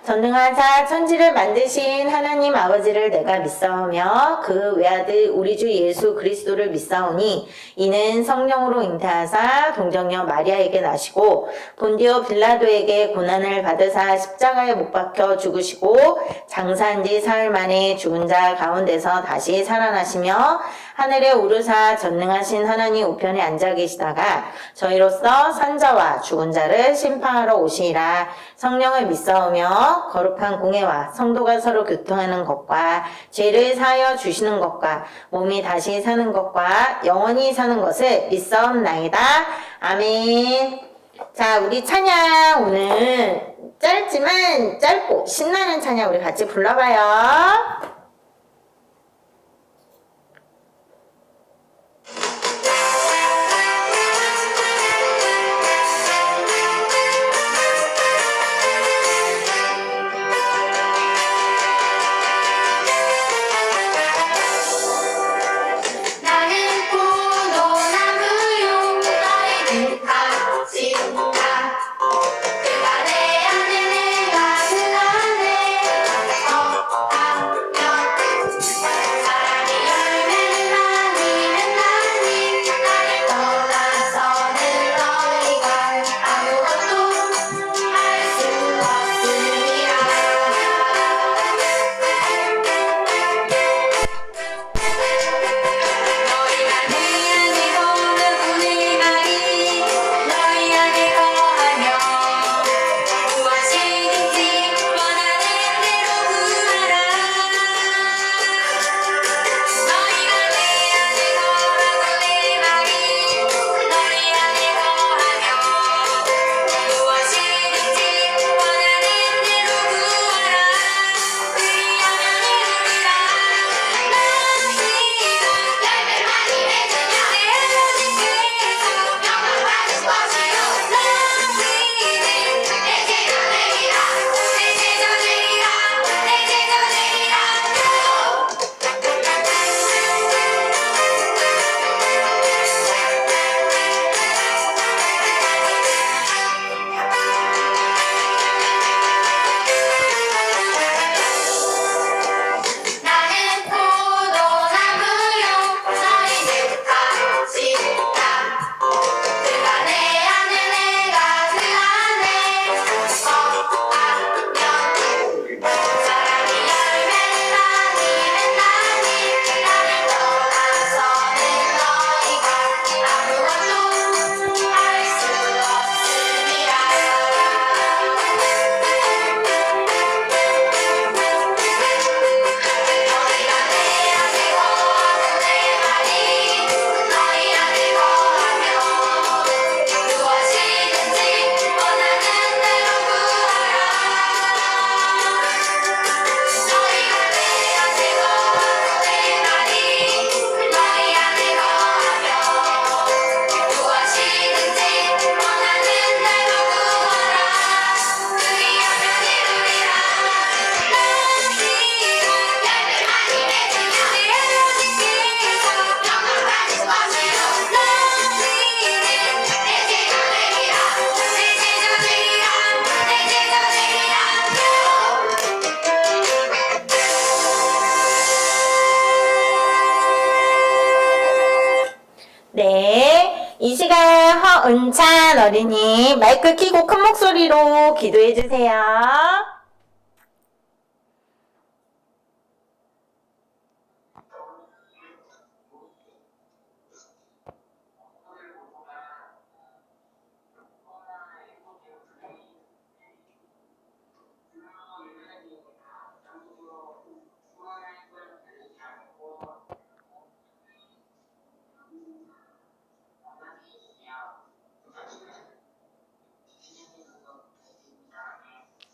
전능하사 천지를 만드신 하나님 아버지를 내가 믿사오며 그 외아들 우리 주 예수 그리스도를 믿사오니 이는 성령으로 잉태하사 동정녀 마리아에게 나시고 본디오 빌라도에게 고난을 받으사 십자가에 못 박혀 죽으시고 장사한 지 사흘 만에 죽은 자 가운데서 다시 살아나시며 하늘에 오르사 전능하신 하나님 우편에 앉아 계시다가 저희로서 산자와 죽은 자를 심판하러 오시리라. 성령을 믿사오며 거룩한 공회와 성도가 서로 교통하는 것과 죄를 사하여 주시는 것과 몸이 다시 사는 것과 영원히 사는 것을 믿사옵나이다. 아멘. 자, 우리 찬양 오늘 짧지만 짧고 신나는 찬양 우리 같이 불러봐요. 네, 이 시간 허은찬 어린이 마이크 켜고 큰 목소리로 기도해 주세요.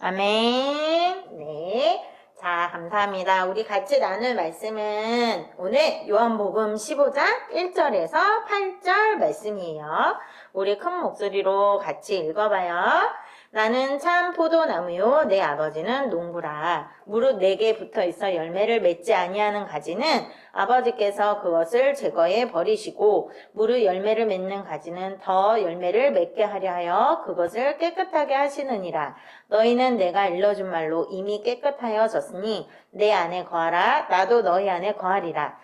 아멘. 네. 자, 감사합니다. 우리 같이 나눌 말씀은 오늘 요한복음 15장 1절에서 8절 말씀이에요. 우리 큰 목소리로 같이 읽어봐요. 나는 참 포도나무요 내 아버지는 농부라. 무릇 내게 붙어 있어 열매를 맺지 아니하는 가지는 아버지께서 그것을 제거해 버리시고 무릇 열매를 맺는 가지는 더 열매를 맺게 하려 하여 그것을 깨끗하게 하시느니라. 너희는 내가 일러준 말로 이미 깨끗하여졌으니 내 안에 거하라. 나도 너희 안에 거하리라.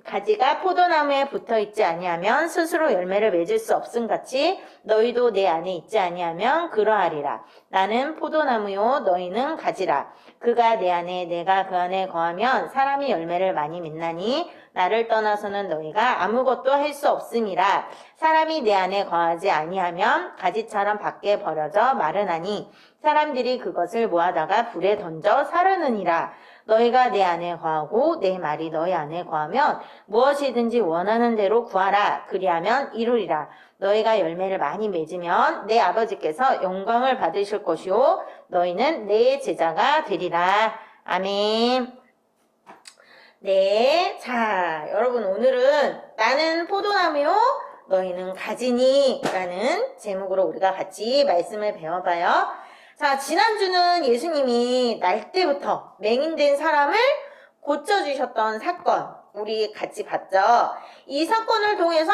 가지가 포도나무에 붙어 있지 아니하면 스스로 열매를 맺을 수 없음같이 너희도 내 안에 있지 아니하면 그러하리라. 나는 포도나무요 너희는 가지라. 그가 내 안에 내가 그 안에 거하면 사람이 열매를 많이 맺나니 나를 떠나서는 너희가 아무것도 할 수 없음이라. 사람이 내 안에 거하지 아니하면 가지처럼 밖에 버려져 마르나니 사람들이 그것을 모아다가 불에 던져 사르느니라. 너희가 내 안에 거하고 내 말이 너희 안에 거하면 무엇이든지 원하는 대로 구하라. 그리하면 이루리라. 너희가 열매를 많이 맺으면 내 아버지께서 영광을 받으실 것이요 너희는 내 제자가 되리라. 아멘. 네, 자 여러분 오늘은 나는 포도나무요 너희는 가지니 라는 제목으로 우리가 같이 말씀을 배워봐요. 자, 지난주는 예수님이 날 때부터 맹인된 사람을 고쳐주셨던 사건 우리 같이 봤죠. 이 사건을 통해서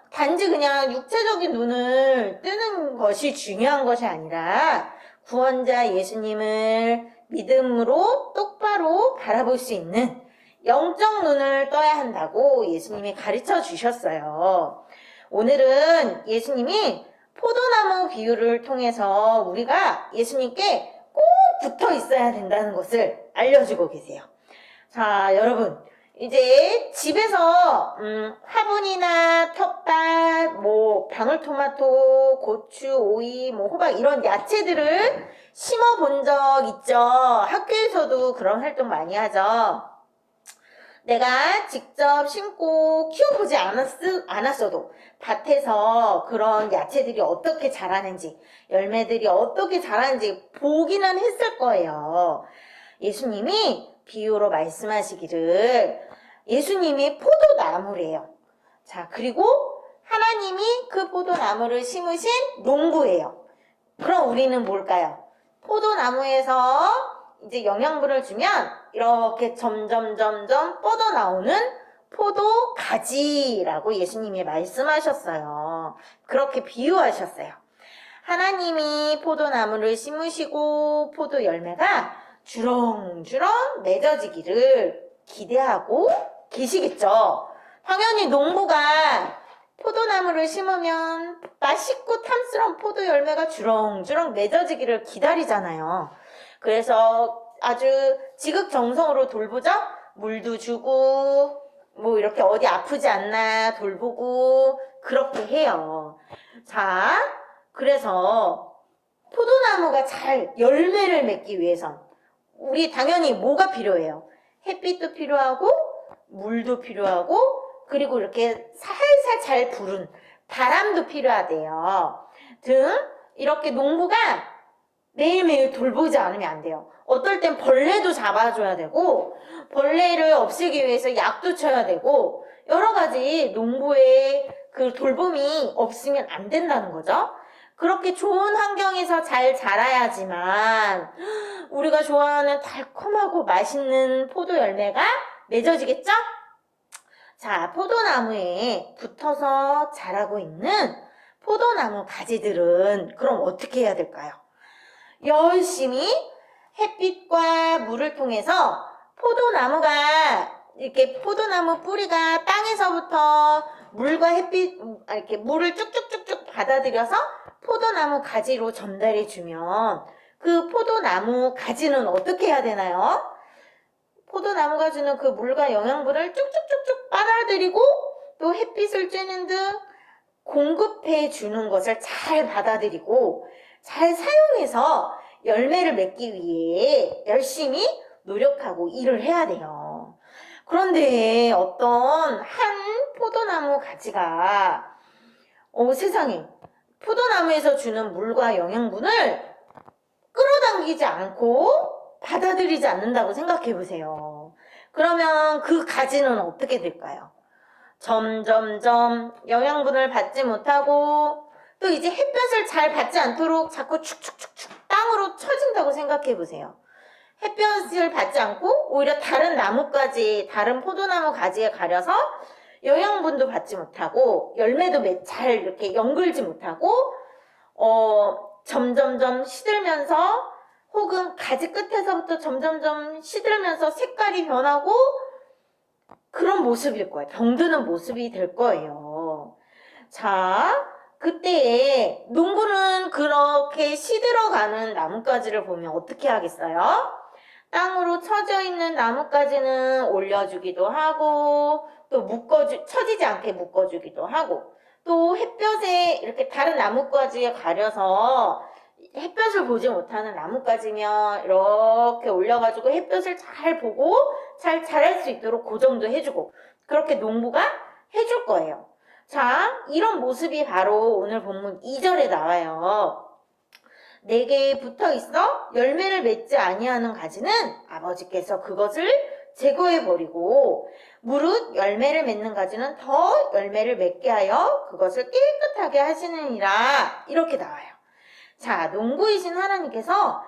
단지 그냥 육체적인 눈을 뜨는 것이 중요한 것이 아니라 구원자 예수님을 믿음으로 똑바로 바라볼 수 있는 영적 눈을 떠야 한다고 예수님이 가르쳐 주셨어요. 오늘은 예수님이 포도나무 비유를 통해서 우리가 예수님께 꼭 붙어 있어야 된다는 것을 알려주고 계세요. 자, 여러분 이제 집에서 화분이나 텃밭, 방울토마토, 고추, 오이, 호박 이런 야채들을 심어 본 적 있죠? 학교에서도 그런 활동 많이 하죠. 내가 직접 심고 키워보지 않았어도 밭에서 그런 야채들이 어떻게 자라는지 열매들이 어떻게 자라는지 보기는 했을 거예요. 예수님이 비유로 말씀하시기를 예수님이 포도나무래요. 자, 그리고 하나님이 그 포도나무를 심으신 농부예요. 그럼 우리는 뭘까요? 포도나무에서 이제 영양분을 주면 이렇게 점점 뻗어나오는 포도 가지라고 예수님이 말씀하셨어요. 그렇게 비유하셨어요. 하나님이 포도나무를 심으시고 포도 열매가 주렁주렁 맺어지기를 기대하고 계시겠죠. 당연히 농부가 포도나무를 심으면 맛있고 탐스러운 포도 열매가 주렁주렁 맺어지기를 기다리잖아요. 그래서 아주 지극정성으로 돌보죠. 물도 주고 이렇게 어디 아프지 않나 돌보고 그렇게 해요. 자, 그래서 포도나무가 잘 열매를 맺기 위해선 우리 당연히 뭐가 필요해요? 햇빛도 필요하고 물도 필요하고 그리고 이렇게 살살 잘 부는 바람도 필요하대요. 이렇게 농부가 매일매일 돌보지 않으면 안 돼요. 어떨 땐 벌레도 잡아줘야 되고 벌레를 없애기 위해서 약도 쳐야 되고 여러 가지 농부의 그 돌봄이 없으면 안 된다는 거죠. 그렇게 좋은 환경에서 잘 자라야지만 우리가 좋아하는 달콤하고 맛있는 포도 열매가 맺어지겠죠? 자, 포도나무에 붙어서 자라고 있는 포도나무 가지들은 그럼 어떻게 해야 될까요? 열심히 햇빛과 물을 통해서 포도나무가 이렇게 포도나무 뿌리가 땅에서부터 물과 햇빛 이렇게 물을 쭉쭉쭉쭉 받아들여서 포도나무 가지로 전달해 주면 그 포도나무 가지는 어떻게 해야 되나요? 포도나무가 주는 그 물과 영양분을 쭉쭉쭉쭉 빨아들이고 또 햇빛을 쬐는 등 공급해 주는 것을 잘 받아들이고 잘 사용해서 열매를 맺기 위해 열심히 노력하고 일을 해야 돼요. 그런데 어떤 한 포도나무 가지가 세상에 포도나무에서 주는 물과 영양분을 끌어당기지 않고 받아들이지 않는다고 생각해 보세요. 그러면 그 가지는 어떻게 될까요? 점점점 영양분을 받지 못하고 또 이제 햇볕을 잘 받지 않도록 자꾸 축축축축 땅으로 쳐진다고 생각해 보세요. 햇볕을 받지 않고 오히려 다른 나뭇가지, 다른 포도나무 가지에 가려서 영양분도 받지 못하고 열매도 잘 이렇게 연글지 못하고 점점점 시들면서 혹은 가지 끝에서부터 점점점 시들면서 색깔이 변하고 그런 모습일 거예요. 병드는 모습이 될 거예요. 자, 그때에 농부는 그렇게 시들어가는 나뭇가지를 보면 어떻게 하겠어요? 땅으로 처져 있는 나뭇가지는 올려주기도 하고 또 처지지 않게 묶어주기도 하고 또 햇볕에 이렇게 다른 나뭇가지에 가려서 햇볕을 보지 못하는 나뭇가지면 이렇게 올려가지고 햇볕을 잘 보고 잘 자랄 수 있도록 고정도 해주고 그렇게 농부가 해줄 거예요. 자, 이런 모습이 바로 오늘 본문 2절에 나와요. 내게 붙어 있어 열매를 맺지 아니하는 가지는 아버지께서 그것을 제거해 버리고 무릇 열매를 맺는 가지는 더 열매를 맺게 하여 그것을 깨끗하게 하시느니라. 이렇게 나와요. 자, 농부이신 하나님께서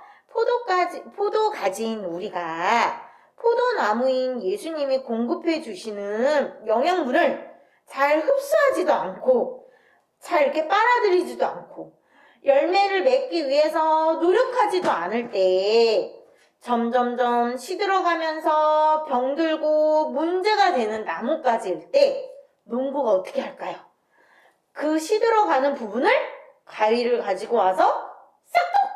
포도가지인 우리가 포도나무인 예수님이 공급해 주시는 영양분을 잘 흡수하지도 않고 잘 이렇게 빨아들이지도 않고 열매를 맺기 위해서 노력하지도 않을 때 점점점 시들어가면서 병들고 문제가 되는 나뭇가지일 때 농부가 어떻게 할까요? 그 시들어가는 부분을 가위를 가지고 와서 싹둑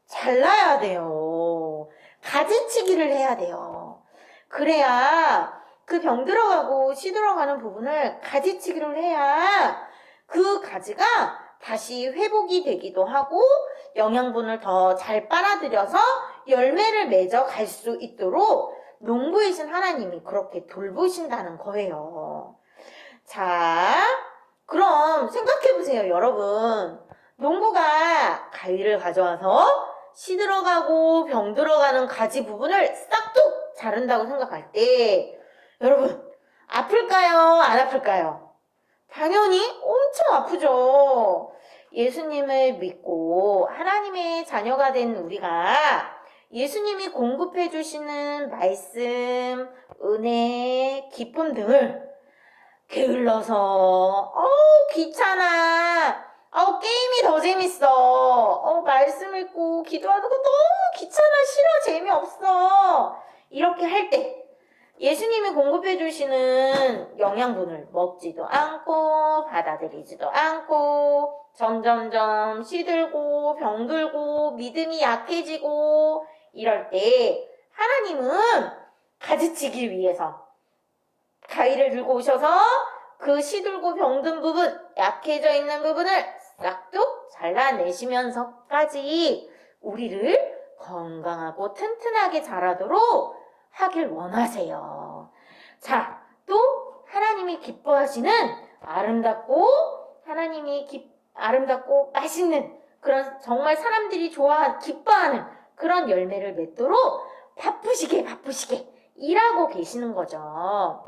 잘라야 돼요. 가지치기를 해야 돼요. 그래야 그 병들어가고 시들어가는 부분을 가지치기를 해야 그 가지가 다시 회복이 되기도 하고 영양분을 더 잘 빨아들여서 열매를 맺어 갈 수 있도록 농부이신 하나님이 그렇게 돌보신다는 거예요. 자, 그럼 생각해보세요, 여러분. 농부가 가위를 가져와서 시들어가고 병들어가는 가지 부분을 싹둑 자른다고 생각할 때 여러분, 아플까요? 안 아플까요? 당연히 엄청 아프죠. 예수님을 믿고 하나님의 자녀가 된 우리가 예수님이 공급해 주시는 말씀, 은혜, 기쁨 등을 게을러서 귀찮아. 게임이 더 재밌어. 말씀 읽고 기도하는 거 너무 귀찮아. 싫어. 재미없어. 이렇게 할 때 예수님이 공급해 주시는 영양분을 먹지도 않고 받아들이지도 않고 점점점 시들고 병들고 믿음이 약해지고 이럴 때 하나님은 가지치기 위해서 가위를 들고 오셔서 그 시들고 병든 부분, 약해져 있는 부분을 싹둑 잘라내시면서까지 우리를 건강하고 튼튼하게 자라도록 하길 원하세요. 자, 또 하나님이 기뻐하시는 아름답고 아름답고 맛있는 그런 정말 사람들이 기뻐하는 그런 열매를 맺도록 바쁘시게 일하고 계시는 거죠.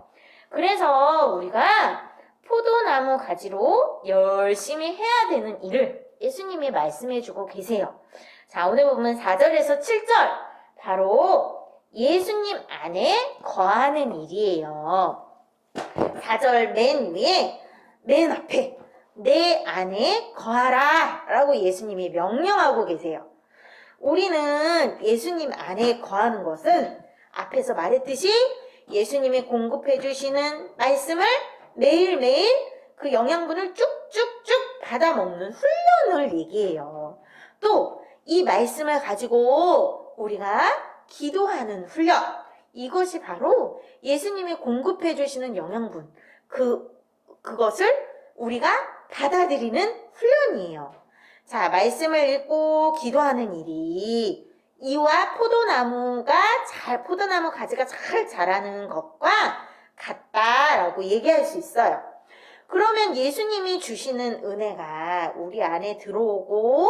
그래서 우리가 포도나무 가지로 열심히 해야 되는 일을 예수님이 말씀해 주고 계세요. 자, 오늘 보면 4절에서 7절 바로 예수님 안에 거하는 일이에요. 4절 맨 위에 맨 앞에 내 안에 거하라 라고 예수님이 명령하고 계세요. 우리는 예수님 안에 거하는 것은 앞에서 말했듯이 예수님이 공급해 주시는 말씀을 매일매일 그 영양분을 쭉쭉쭉 받아 먹는 훈련을 얘기해요. 또 이 말씀을 가지고 우리가 기도하는 훈련, 이것이 바로 예수님이 공급해 주시는 영양분, 그것을 우리가 받아들이는 훈련이에요. 자, 말씀을 읽고 기도하는 일이 이와 포도나무 가지가 잘 자라는 것과 같다라고 얘기할 수 있어요. 그러면 예수님이 주시는 은혜가 우리 안에 들어오고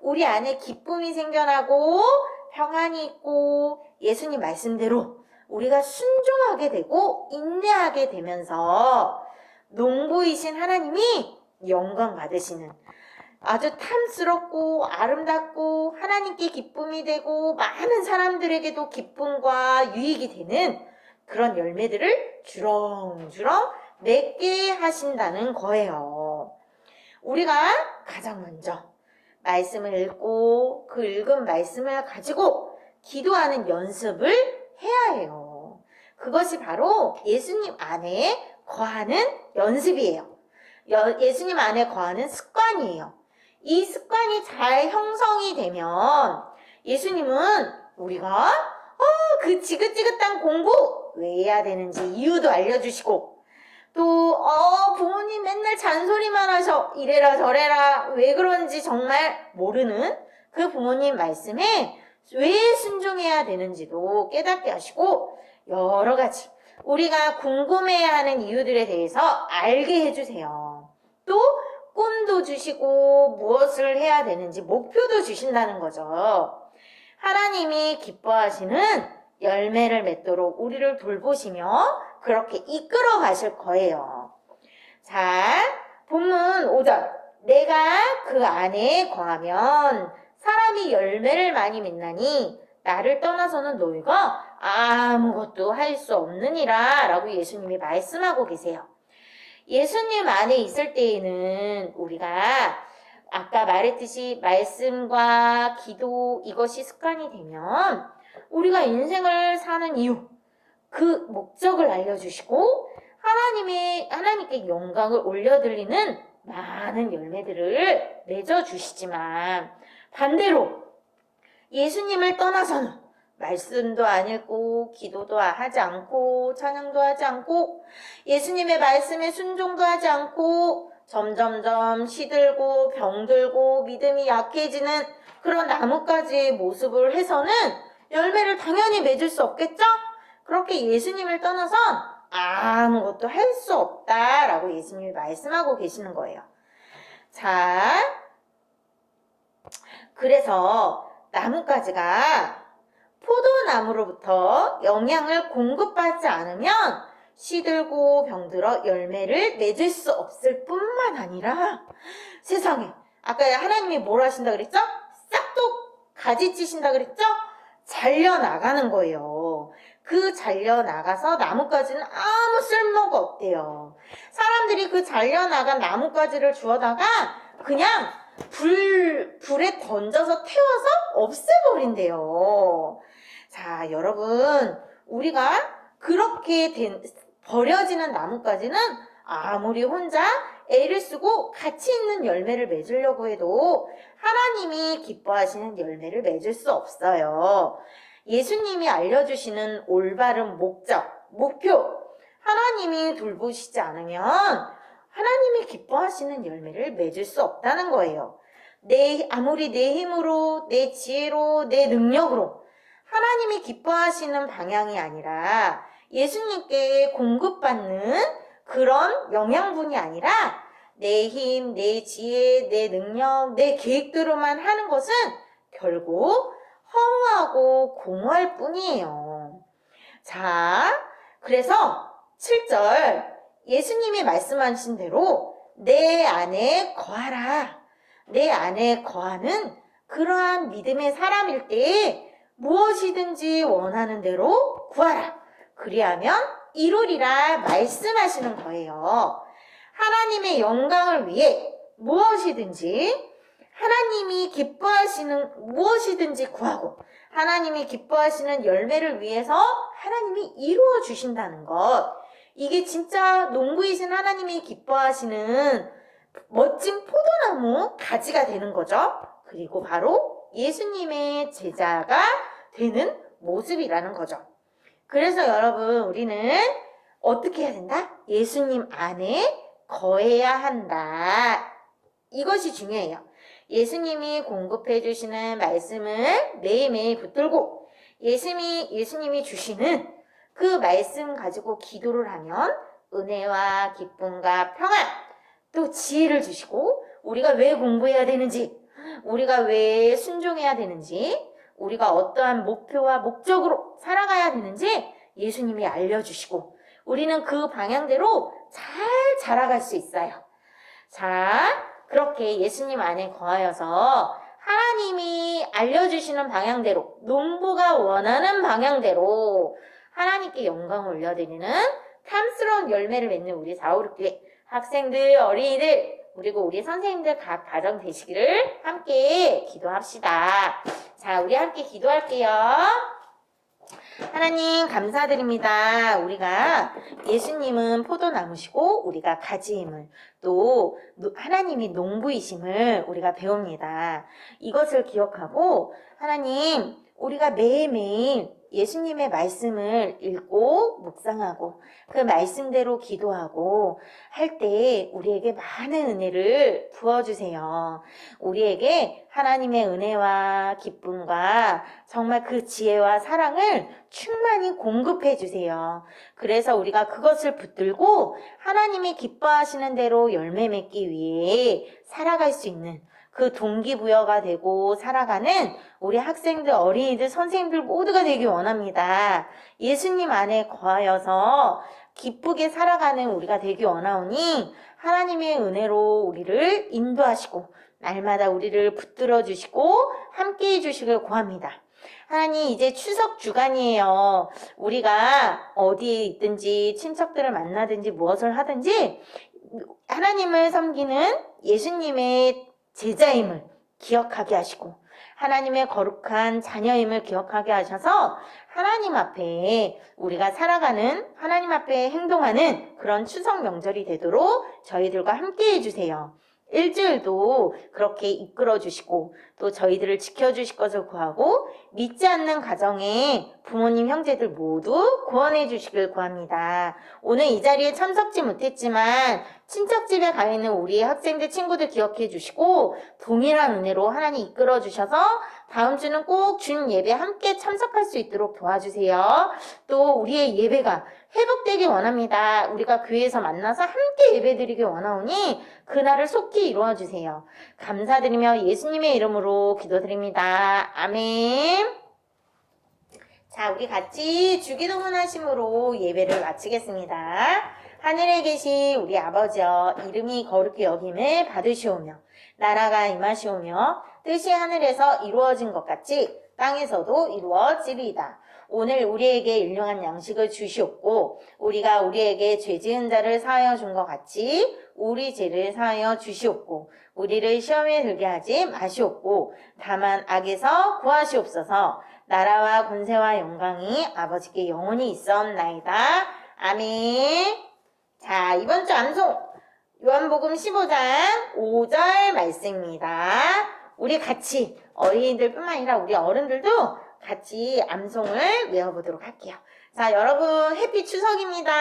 우리 안에 기쁨이 생겨나고 평안이 있고 예수님 말씀대로 우리가 순종하게 되고 인내하게 되면서 농부이신 하나님이 영광 받으시는 아주 탐스럽고 아름답고 하나님께 기쁨이 되고 많은 사람들에게도 기쁨과 유익이 되는 그런 열매들을 주렁주렁 맺게 하신다는 거예요. 우리가 가장 먼저 말씀을 읽고 그 읽은 말씀을 가지고 기도하는 연습을 해야 해요. 그것이 바로 예수님 안에 거하는 연습이에요. 예수님 안에 거하는 습관이에요. 이 습관이 잘 형성이 되면 예수님은 우리가 그 지긋지긋한 공부 왜 해야 되는지 이유도 알려주시고 또 부모님 맨날 잔소리만 하셔 이래라 저래라 왜 그런지 정말 모르는 그 부모님 말씀에 왜 순종해야 되는지도 깨닫게 하시고 여러 가지 우리가 궁금해하는 이유들에 대해서 알게 해주세요. 또 꿈도 주시고 무엇을 해야 되는지 목표도 주신다는 거죠. 하나님이 기뻐하시는 열매를 맺도록 우리를 돌보시며 그렇게 이끌어 가실 거예요. 자, 본문 5절. 내가 그 안에 거하면 사람이 열매를 많이 맺나니 나를 떠나서는 너희가 아무것도 할 수 없느니라 라고 예수님이 말씀하고 계세요. 예수님 안에 있을 때에는 우리가 아까 말했듯이 말씀과 기도 이것이 습관이 되면 우리가 인생을 사는 이유, 그 목적을 알려주시고 하나님께 영광을 올려드리는 많은 열매들을 맺어주시지만 반대로 예수님을 떠나서는 말씀도 안 읽고 기도도 하지 않고 찬양도 하지 않고 예수님의 말씀에 순종도 하지 않고 점점점 시들고 병들고 믿음이 약해지는 그런 나뭇가지의 모습을 해서는 열매를 당연히 맺을 수 없겠죠? 그렇게 예수님을 떠나선 아무것도 할 수 없다라고 예수님이 말씀하고 계시는 거예요. 자, 그래서 나뭇가지가 포도나무로부터 영양을 공급받지 않으면 시들고 병들어 열매를 맺을 수 없을 뿐만 아니라 세상에 아까 하나님이 뭘 하신다 그랬죠? 싹둑 가지치신다 그랬죠? 잘려나가는 거예요. 그 잘려나가서 나뭇가지는 아무 쓸모가 없대요. 사람들이 그 잘려나간 나뭇가지를 주워다가 그냥 불에 던져서 태워서 없애버린대요. 자, 여러분, 우리가 그렇게 버려지는 나뭇가지는 아무리 혼자 애를 쓰고 가치 있는 열매를 맺으려고 해도 하나님이 기뻐하시는 열매를 맺을 수 없어요. 예수님이 알려주시는 올바른 목표, 하나님이 돌보시지 않으면 하나님이 기뻐하시는 열매를 맺을 수 없다는 거예요. 아무리 내 힘으로, 내 지혜로, 내 능력으로 하나님이 기뻐하시는 방향이 아니라 예수님께 공급받는 그런 영양분이 아니라 내 힘, 내 지혜, 내 능력, 내 계획대로만 하는 것은 결국 허무하고 공허할 뿐이에요. 자, 그래서 7절 예수님이 말씀하신 대로 내 안에 거하라. 내 안에 거하는 그러한 믿음의 사람일 때에 무엇이든지 원하는 대로 구하라. 그리하면 이루리라 말씀하시는 거예요. 하나님의 영광을 위해 무엇이든지 하나님이 기뻐하시는 무엇이든지 구하고 하나님이 기뻐하시는 열매를 위해서 하나님이 이루어 주신다는 것. 이게 진짜 농부이신 하나님이 기뻐하시는 멋진 포도나무 가지가 되는 거죠. 그리고 바로 예수님의 제자가 되는 모습이라는 거죠. 그래서 여러분 우리는 어떻게 해야 된다? 예수님 안에 거해야 한다. 이것이 중요해요. 예수님이 공급해 주시는 말씀을 매일매일 붙들고 예수님이 주시는 그 말씀 가지고 기도를 하면 은혜와 기쁨과 평안 또 지혜를 주시고 우리가 왜 공부해야 되는지 우리가 왜 순종해야 되는지 우리가 어떠한 목표와 목적으로 살아가야 되는지 예수님이 알려주시고 우리는 그 방향대로 잘 자라갈 수 있어요. 자, 그렇게 예수님 안에 거하여서 하나님이 알려주시는 방향대로, 농부가 원하는 방향대로 하나님께 영광을 올려드리는 탐스러운 열매를 맺는 우리 456교회 학생들, 어린이들, 그리고 우리 선생님들 각 가정 되시기를 함께 기도합시다. 자, 우리 함께 기도할게요. 하나님 감사드립니다. 우리가 예수님은 포도나무시고 우리가 가지임을, 또 하나님이 농부이심을 우리가 배웁니다. 이것을 기억하고 하나님, 우리가 매일매일 예수님의 말씀을 읽고 묵상하고 그 말씀대로 기도하고 할 때 우리에게 많은 은혜를 부어주세요. 우리에게 하나님의 은혜와 기쁨과 정말 그 지혜와 사랑을 충만히 공급해 주세요. 그래서 우리가 그것을 붙들고 하나님이 기뻐하시는 대로 열매 맺기 위해 살아갈 수 있는 그 동기부여가 되고 살아가는 우리 학생들, 어린이들, 선생님들 모두가 되기 원합니다. 예수님 안에 거하여서 기쁘게 살아가는 우리가 되기 원하오니 하나님의 은혜로 우리를 인도하시고 날마다 우리를 붙들어 주시고 함께 해주시길 구합니다. 하나님, 이제 추석 주간이에요. 우리가 어디에 있든지 친척들을 만나든지 무엇을 하든지 하나님을 섬기는 예수님의 제자임을 기억하게 하시고 하나님의 거룩한 자녀임을 기억하게 하셔서 하나님 앞에 우리가 살아가는, 하나님 앞에 행동하는 그런 추석 명절이 되도록 저희들과 함께 해주세요. 일주일도 그렇게 이끌어 주시고 또 저희들을 지켜주실 것을 구하고 믿지 않는 가정에 부모님, 형제들 모두 구원해 주시길 구합니다. 오늘 이 자리에 참석지 못했지만 친척집에 가 있는 우리 학생들, 친구들 기억해 주시고 동일한 은혜로 하나님 이끌어 주셔서 다음 주는 꼭 주님 예배 함께 참석할 수 있도록 도와주세요. 또 우리의 예배가 회복되기 원합니다. 우리가 교회에서 만나서 함께 예배드리기 원하오니 그날을 속히 이루어 주세요. 감사드리며 예수님의 이름으로 기도드립니다. 아멘. 자, 우리 같이 주기도문 하심으로 예배를 마치겠습니다. 하늘에 계신 우리 아버지여, 이름이 거룩히 여김을 받으시오며 나라가 임하시오며 뜻이 하늘에서 이루어진 것 같이 땅에서도 이루어지리이다. 오늘 우리에게 일용할 양식을 주시옵고 우리가 우리에게 죄 지은 자를 사하여 준 것 같이 우리 죄를 사하여 주시옵고 우리를 시험에 들게 하지 마시옵고 다만 악에서 구하시옵소서. 나라와 권세와 영광이 아버지께 영원히 있사옵나이다. 아멘. 자, 이번 주 암송 요한복음 15장 5절 말씀입니다. 우리 같이 어린이들뿐만 아니라 우리 어른들도 같이 암송을 외워보도록 할게요. 자, 여러분 해피 추석입니다.